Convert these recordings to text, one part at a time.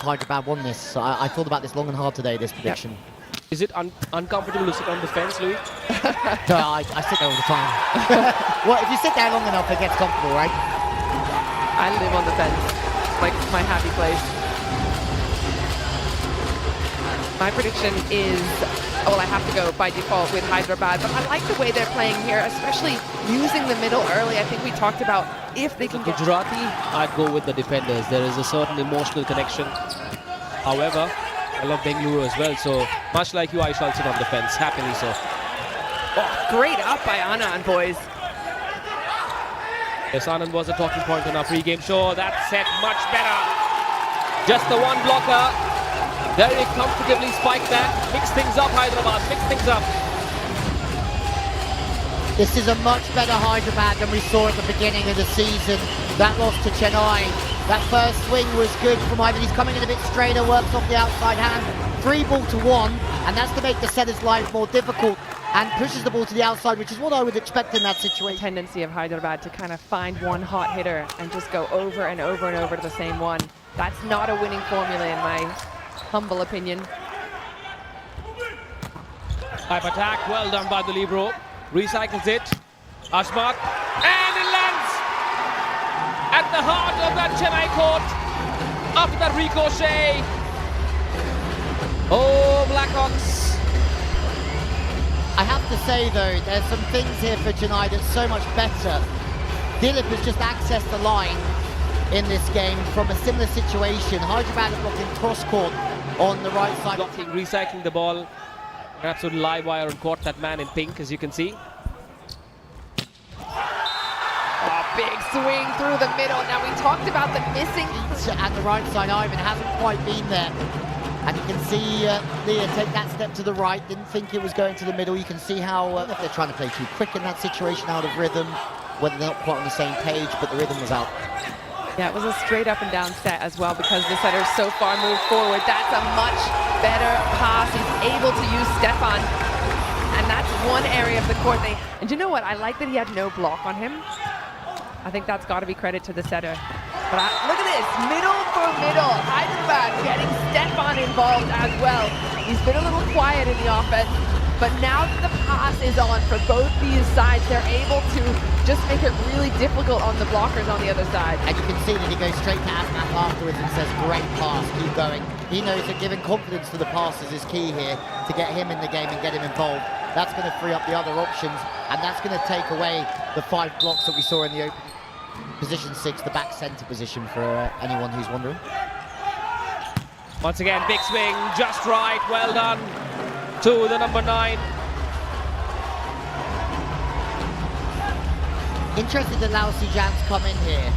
Hyderabad won this. So I thought about this long and hard today, this prediction. Yep. Is it uncomfortable to sit on the fence, Louis? No, I sit there all the time. Well, if you sit there long enough, it gets comfortable, right? I live on the fence. Like my happy place. My prediction is, well, I have to go by default with Hyderabad, but I like the way they're playing here, especially using the middle early. I think we talked about if they can get... Gujarati, I'd go with the defenders. There is a certain emotional connection. However, I love Bengaluru as well, so much like you, I shall sit on the fence, happily so. Oh, great up by Anand, boys. Yes, Anand was a talking point on our pre-game show. That set much better. Just the one blocker. Very comfortably spiked that. Mix things up, Hyderabad. Mix things up. This is a much better Hyderabad than we saw at the beginning of the season. That loss to Chennai. That first swing was good from Hyderabad. He's coming in a bit straighter, works off the outside hand. 3-1, and that's to make the setter's life more difficult and pushes the ball to the outside, which is what I would expect in that situation. Tendency of Hyderabad to kind of find one hot hitter and just go over and over and over to the same one. That's not a winning formula in my humble opinion. Type attack, well done by the libero. Recycles it. Ashmak, and it lands at the heart of that Chennai court after that ricochet. Oh, Blackhawks. I have to say though, there's some things here for Chennai that's so much better. Dilip has just accessed the line in this game from a similar situation. Hyderabad is blocking cross court on the right side. Recycling the ball. An absolute live wire and caught that man in pink, as you can see. Oh, big swing through the middle. Now we talked about the missing. At the right side, Ivan hasn't quite been there. And you can see Leah take that step to the right. Didn't think it was going to the middle. You can see how if they're trying to play too quick in that situation, out of rhythm, whether they're not quite on the same page, but the rhythm was out. Yeah, it was a straight up and down set as well because the setter's so far moved forward. That's a much better pass. He's able to use Stefan. And that's one area of the court and you know what? I like that he had no block on him. I think that's got to be credit to the setter. But look at this, middle for middle. Hyderabad getting Stefan involved as well. He's been a little quiet in the offense, but now that the pass is on for both these sides, they're able to just make it really difficult on the blockers on the other side. And you can see that he goes straight to Asnaf afterwards and says, great pass, keep going. He knows that giving confidence to the passes is key here to get him in the game and get him involved. That's going to free up the other options, and that's going to take away the 5 blocks that we saw in the opening. Position 6, the back center position for anyone who's wondering. Once again, big swing, just right, well done to the number 9. Interested that Lao Sijan's come in here,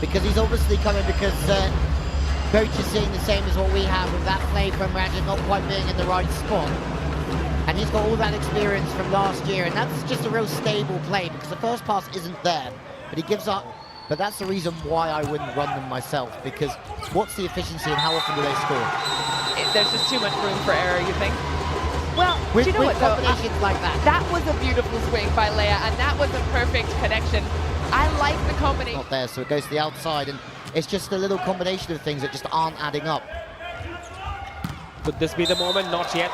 because he's obviously coming because coach is seeing the same as what we have with that play from Rajan not quite being in the right spot. And he's got all that experience from last year, and that's just a real stable play because the first pass isn't there. But he gives up, but that's the reason why I wouldn't run them myself, because what's the efficiency and how often do they score? There's just too much room for error, you think? Well, with, do you know what though? Combinations like that. That was a beautiful swing by Leia, and that was a perfect connection. I like the combination. Not there, so it goes to the outside, and it's just a little combination of things that just aren't adding up. Could this be the moment? Not yet.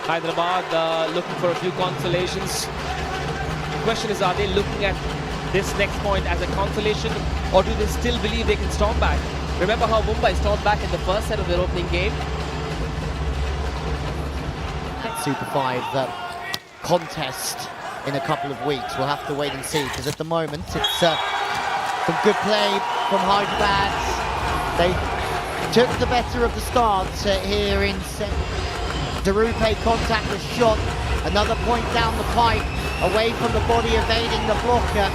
Hyderabad looking for a few consolations. The question is, are they looking at this next point as a consolation, or do they still believe they can storm back? Remember how Mumbai stormed back in the first set of their opening game? Super 5 contest in a couple of weeks. We'll have to wait and see, because at the moment it's some good play from Hyderabad. They took the better of the start here in set. Darupe contact was shot. Another point down the pipe, away from the body, evading the blocker.